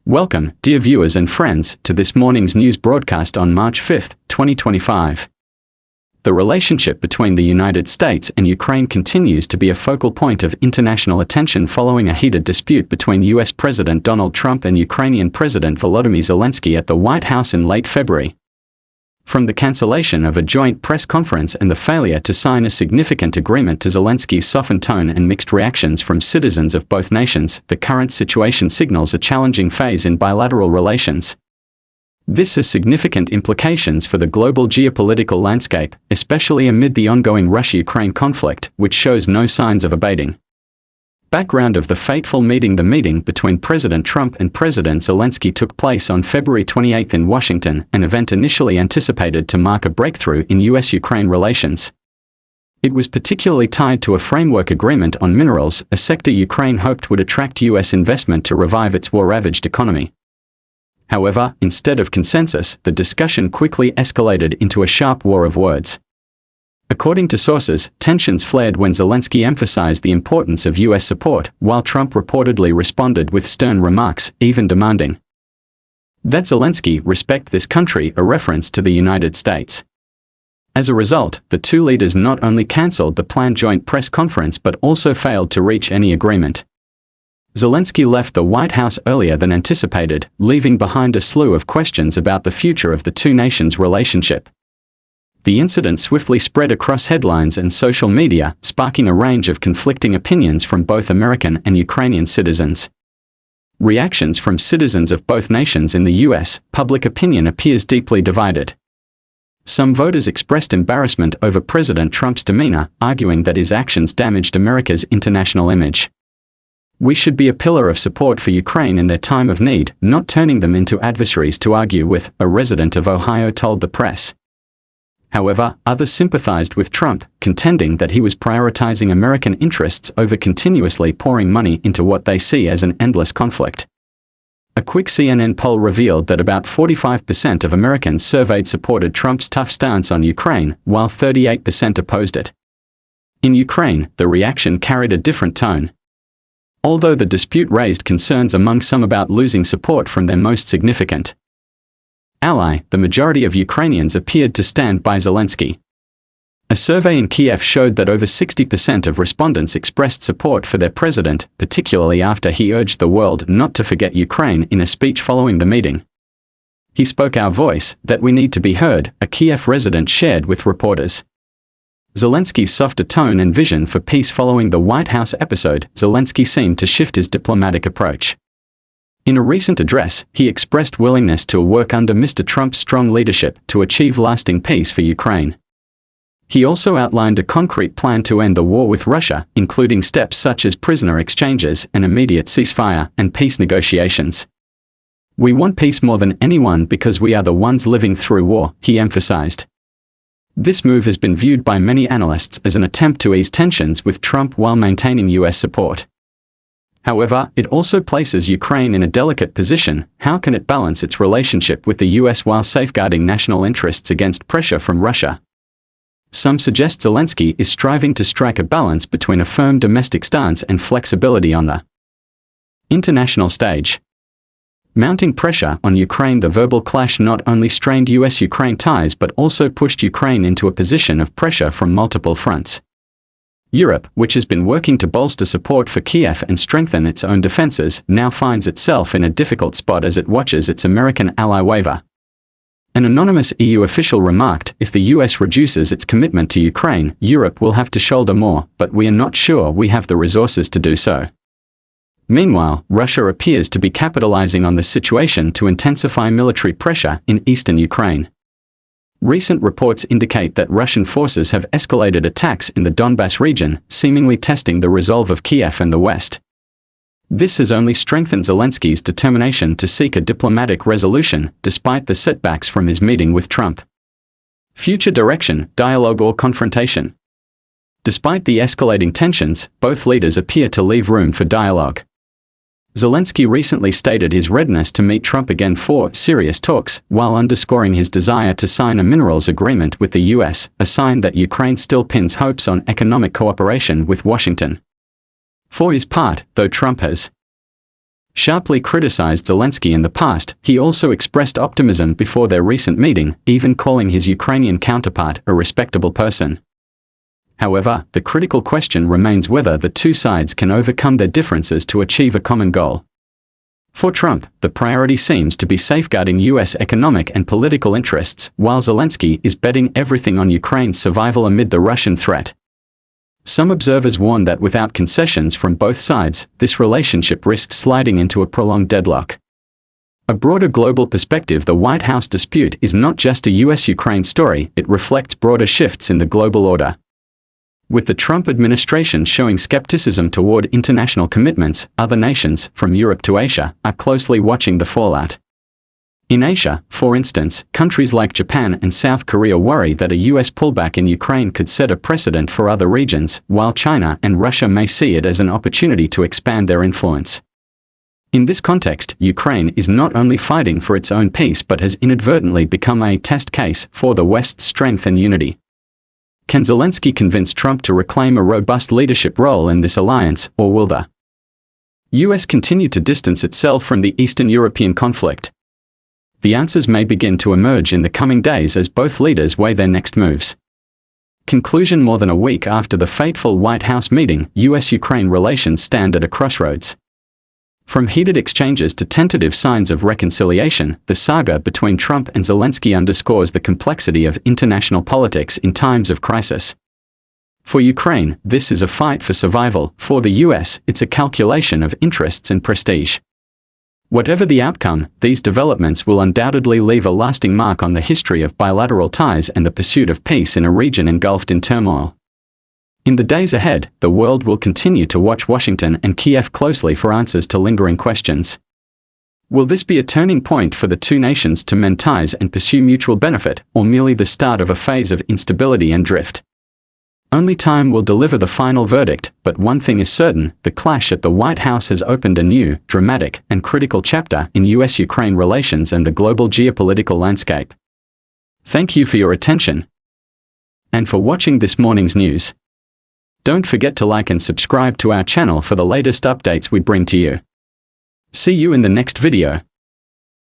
Welcome, dear viewers and friends, to this morning's news broadcast on March 5, 2025. The relationship between the United States and Ukraine continues to be a focal point of international attention following a heated dispute between U.S. President Donald Trump and Ukrainian President Volodymyr Zelensky at the White House in late February. From the cancellation of a joint press conference and the failure to sign a significant agreement to Zelensky's softened tone and mixed reactions from citizens of both nations, the current situation signals a challenging phase in bilateral relations. This has significant implications for the global geopolitical landscape, especially amid the ongoing Russia-Ukraine conflict, which shows no signs of abating. Background of the fateful meeting: the meeting between President Trump and President Zelensky took place on February 28 in Washington, an event initially anticipated to mark a breakthrough in U.S.-Ukraine relations. It was particularly tied to a framework agreement on minerals, a sector Ukraine hoped would attract U.S. investment to revive its war-ravaged economy. However, instead of consensus, the discussion quickly escalated into a sharp war of words. According to sources, tensions flared when Zelensky emphasized the importance of U.S. support, while Trump reportedly responded with stern remarks, even demanding that Zelensky respect this country, a reference to the United States. As a result, the two leaders not only cancelled the planned joint press conference but also failed to reach any agreement. Zelensky left the White House earlier than anticipated, leaving behind a slew of questions about the future of the two nations' relationship. The incident swiftly spread across headlines and social media, sparking a range of conflicting opinions from both American and Ukrainian citizens. Reactions from citizens of both nations in the U.S., public opinion appears deeply divided. Some voters expressed embarrassment over President Trump's demeanor, arguing that his actions damaged America's international image. "We should be a pillar of support for Ukraine in their time of need, not turning them into adversaries to argue with," a resident of Ohio told the press. However, others sympathized with Trump, contending that he was prioritizing American interests over continuously pouring money into what they see as an endless conflict. A quick CNN poll revealed that about 45% of Americans surveyed supported Trump's tough stance on Ukraine, while 38% opposed it. In Ukraine, the reaction carried a different tone. Although the dispute raised concerns among some about losing support from their most significant ally, the majority of Ukrainians appeared to stand by Zelensky. A survey in Kiev showed that over 60% of respondents expressed support for their president, particularly after he urged the world not to forget Ukraine in a speech following the meeting. "He spoke our voice, that we need to be heard," a Kiev resident shared with reporters. Zelensky's softer tone and vision for peace following the White House episode, Zelensky seemed to shift his diplomatic approach. In a recent address, he expressed willingness to work under Mr. Trump's strong leadership to achieve lasting peace for Ukraine. He also outlined a concrete plan to end the war with Russia, including steps such as prisoner exchanges, an immediate ceasefire, and peace negotiations. "We want peace more than anyone because we are the ones living through war," he emphasized. This move has been viewed by many analysts as an attempt to ease tensions with Trump while maintaining U.S. support. However, it also places Ukraine in a delicate position. How can it balance its relationship with the U.S. while safeguarding national interests against pressure from Russia? Some suggest Zelensky is striving to strike a balance between a firm domestic stance and flexibility on the international stage. Mounting pressure on Ukraine: the verbal clash not only strained U.S.-Ukraine ties but also pushed Ukraine into a position of pressure from multiple fronts. Europe, which has been working to bolster support for Kiev and strengthen its own defenses, now finds itself in a difficult spot as it watches its American ally waver. An anonymous EU official remarked, "If the US reduces its commitment to Ukraine, Europe will have to shoulder more, but we are not sure we have the resources to do so." Meanwhile, Russia appears to be capitalizing on the situation to intensify military pressure in eastern Ukraine. Recent reports indicate that Russian forces have escalated attacks in the Donbas region, seemingly testing the resolve of Kiev and the West. This has only strengthened Zelensky's determination to seek a diplomatic resolution, despite the setbacks from his meeting with Trump. Future direction: dialogue or confrontation? Despite the escalating tensions, both leaders appear to leave room for dialogue. Zelensky recently stated his readiness to meet Trump again for serious talks, while underscoring his desire to sign a minerals agreement with the U.S., a sign that Ukraine still pins hopes on economic cooperation with Washington. For his part, though Trump has sharply criticized Zelensky in the past. He also expressed optimism before their recent meeting, even calling his Ukrainian counterpart a respectable person. However, the critical question remains whether the two sides can overcome their differences to achieve a common goal. For Trump, the priority seems to be safeguarding U.S. economic and political interests, while Zelensky is betting everything on Ukraine's survival amid the Russian threat. Some observers warn that without concessions from both sides, this relationship risks sliding into a prolonged deadlock. A broader global perspective: the White House dispute is not just a U.S.-Ukraine story, it reflects broader shifts in the global order. With the Trump administration showing skepticism toward international commitments, other nations, from Europe to Asia, are closely watching the fallout. In Asia, for instance, countries like Japan and South Korea worry that a U.S. pullback in Ukraine could set a precedent for other regions, while China and Russia may see it as an opportunity to expand their influence. In this context, Ukraine is not only fighting for its own peace but has inadvertently become a test case for the West's strength and unity. Can Zelensky convince Trump to reclaim a robust leadership role in this alliance, or will the U.S. continue to distance itself from the Eastern European conflict? The answers may begin to emerge in the coming days as both leaders weigh their next moves. Conclusion: more than a week after the fateful White House meeting, U.S.-Ukraine relations stand at a crossroads. From heated exchanges to tentative signs of reconciliation, the saga between Trump and Zelensky underscores the complexity of international politics in times of crisis. For Ukraine, this is a fight for survival. For the U.S., it's a calculation of interests and prestige. Whatever the outcome, these developments will undoubtedly leave a lasting mark on the history of bilateral ties and the pursuit of peace in a region engulfed in turmoil. In the days ahead, the world will continue to watch Washington and Kiev closely for answers to lingering questions. Will this be a turning point for the two nations to mend ties and pursue mutual benefit, or merely the start of a phase of instability and drift? Only time will deliver the final verdict, but one thing is certain: the clash at the White House has opened a new, dramatic, and critical chapter in U.S.-Ukraine relations and the global geopolitical landscape. Thank you for your attention and for watching this morning's news. Don't forget to like and subscribe to our channel for the latest updates we bring to you. See you in the next video.